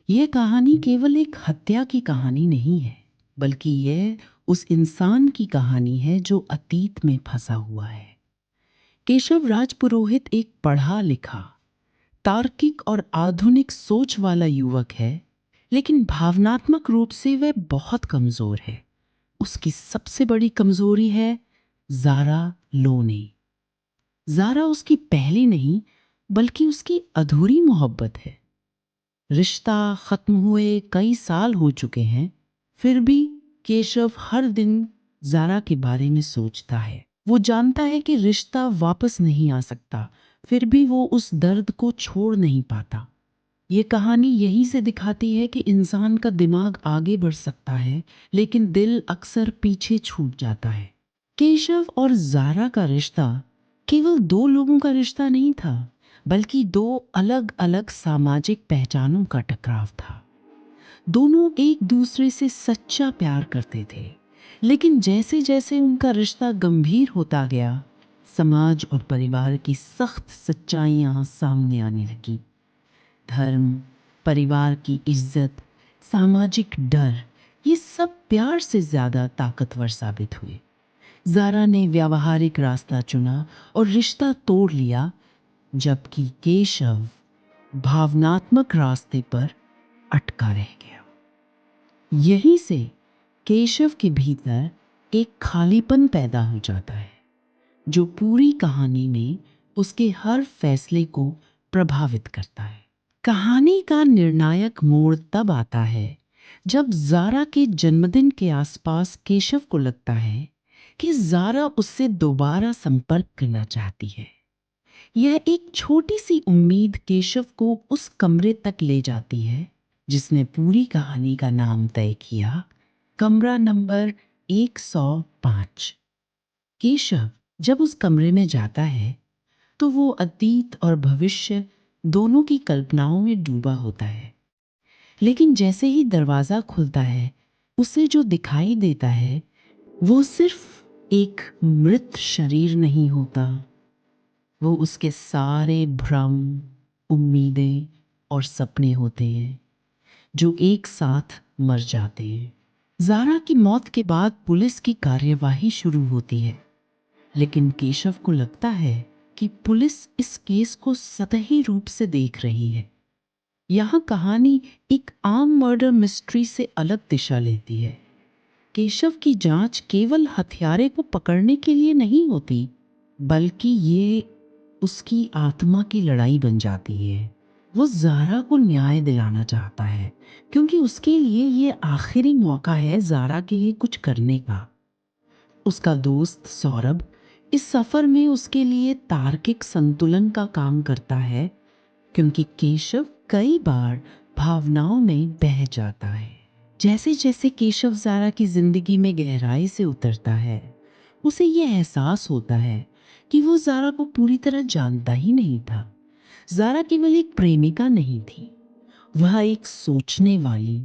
यह कहानी केवल एक हत्या की कहानी नहीं है, बल्कि यह उस इंसान की कहानी है जो अतीत में फंसा हुआ है। केशव राजपुरोहित एक पढ़ा लिखा, तार्किक और आधुनिक सोच वाला युवक है, लेकिन भावनात्मक रूप से वह बहुत कमजोर है। उसकी सबसे बड़ी कमजोरी है ज़ारा लोने। ज़ारा उसकी पहली नहीं, बल्कि उसकी अधूरी मोहब्बत है। रिश्ता खत्म हुए कई साल हो चुके हैं, फिर भी केशव हर दिन ज़ारा के बारे में सोचता है। वो जानता है कि रिश्ता वापस नहीं आ सकता, फिर भी वो उस दर्द को छोड़ नहीं पाता। ये कहानी यही से दिखाती है कि इंसान का दिमाग आगे बढ़ सकता है, लेकिन दिल अक्सर पीछे छूट जाता है। केशव और ज़ारा का रिश्ता केवल दो लोगों का रिश्ता नहीं था, बल्कि दो अलग अलग सामाजिक पहचानों का टकराव था। दोनों एक दूसरे से सच्चा प्यार करते थे, लेकिन जैसे जैसे उनका रिश्ता गंभीर होता गया, समाज और परिवार की सख्त सच्चाइयाँ सामने आने लगी। धर्म, परिवार की इज्जत, सामाजिक डर, ये सब प्यार से ज़्यादा ताकतवर साबित हुए। ज़ारा ने व्यावहारिक रास्ता चुना और रिश्ता तोड़ लिया, जबकि केशव भावनात्मक रास्ते पर अटका रह गया। यहीं से केशव के भीतर एक खालीपन पैदा हो जाता है, जो पूरी कहानी में उसके हर फैसले को प्रभावित करता है। कहानी का निर्णायक मोड़ तब आता है जब ज़ारा के जन्मदिन के आसपास केशव को लगता है कि ज़ारा उससे दोबारा संपर्क करना चाहती है। यह एक छोटी सी उम्मीद केशव को उस कमरे तक ले जाती है जिसने पूरी कहानी का नाम तय किया, कमरा नंबर 105। केशव जब उस कमरे में जाता है तो वो अतीत और भविष्य दोनों की कल्पनाओं में डूबा होता है। लेकिन जैसे ही दरवाज़ा खुलता है, उसे जो दिखाई देता है वो सिर्फ एक मृत शरीर नहीं होता, वो उसके सारे भ्रम, उम्मीदें और सपने होते हैं जो एक साथ मर जाते हैं। ज़ारा की मौत के बाद पुलिस की कार्यवाही शुरू होती है, लेकिन केशव को लगता है कि पुलिस इस केस को सतही रूप से देख रही है। यहाँ कहानी एक आम मर्डर मिस्ट्री से अलग दिशा लेती है। केशव की जांच केवल हत्यारे को पकड़ने के लिए नहीं होती, बल्कि ये उसकी आत्मा की लड़ाई बन जाती है। वो ज़ारा को न्याय दिलाना चाहता है, क्योंकि उसके लिए ये आखिरी मौका है ज़ारा के लिए कुछ करने का। उसका दोस्त सौरभ इस सफ़र में उसके लिए तार्किक संतुलन का काम करता है, क्योंकि केशव कई बार भावनाओं में बह जाता है। जैसे जैसे केशव ज़ारा की ज़िंदगी में गहराई से उतरता है, उसे यह एहसास होता है कि वो ज़ारा को पूरी तरह जानता ही नहीं था। ज़ारा केवल एक प्रेमिका नहीं थी, वह एक सोचने वाली,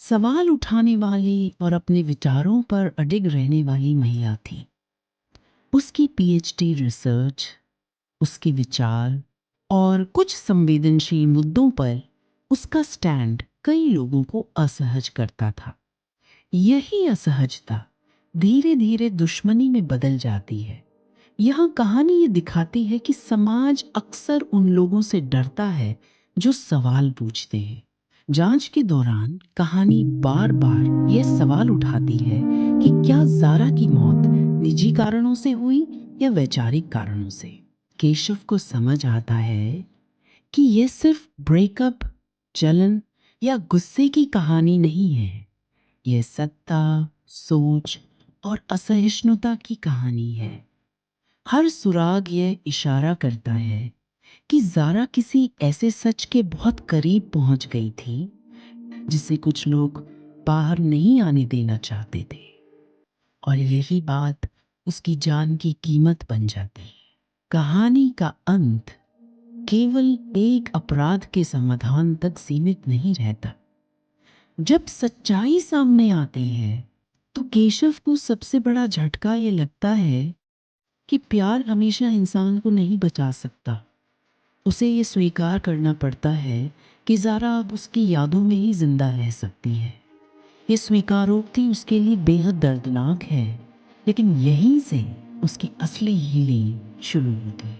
सवाल उठाने वाली और अपने विचारों पर अडिग रहने वाली महिला थी। उसकी पीएचडी रिसर्च, उसके विचार और कुछ संवेदनशील मुद्दों पर उसका स्टैंड कई लोगों को असहज करता था। यही असहजता धीरे धीरे दुश्मनी में बदल जाती है। यह कहानी ये दिखाती है कि समाज अक्सर उन लोगों से डरता है जो सवाल पूछते हैं। जांच के दौरान कहानी बार बार यह सवाल उठाती है कि क्या ज़ारा की मौत निजी कारणों से हुई या वैचारिक कारणों से। केशव को समझ आता है कि यह सिर्फ ब्रेकअप, जलन या गुस्से की कहानी नहीं है। यह सत्ता, सोच और असहिष्णुता की कहानी है। हर सुराग यह इशारा करता है कि ज़ारा किसी ऐसे सच के बहुत करीब पहुंच गई थी जिसे कुछ लोग बाहर नहीं आने देना चाहते थे, और यही बात उसकी जान की कीमत बन जाती है। कहानी का अंत केवल एक अपराध के समाधान तक सीमित नहीं रहता। जब सच्चाई सामने आती है तो केशव को सबसे बड़ा झटका ये लगता है कि प्यार हमेशा इंसान को नहीं बचा सकता। उसे ये स्वीकार करना पड़ता है कि ज़ारा अब उसकी यादों में ही जिंदा रह सकती है। ये स्वीकारोक्ति उसके लिए बेहद दर्दनाक है, लेकिन यहीं से उसकी असली हीलिंग शुरू होती है।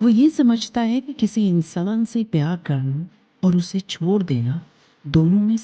वो ये समझता है कि किसी इंसान से प्यार करना और उसे छोड़ देना दोनों में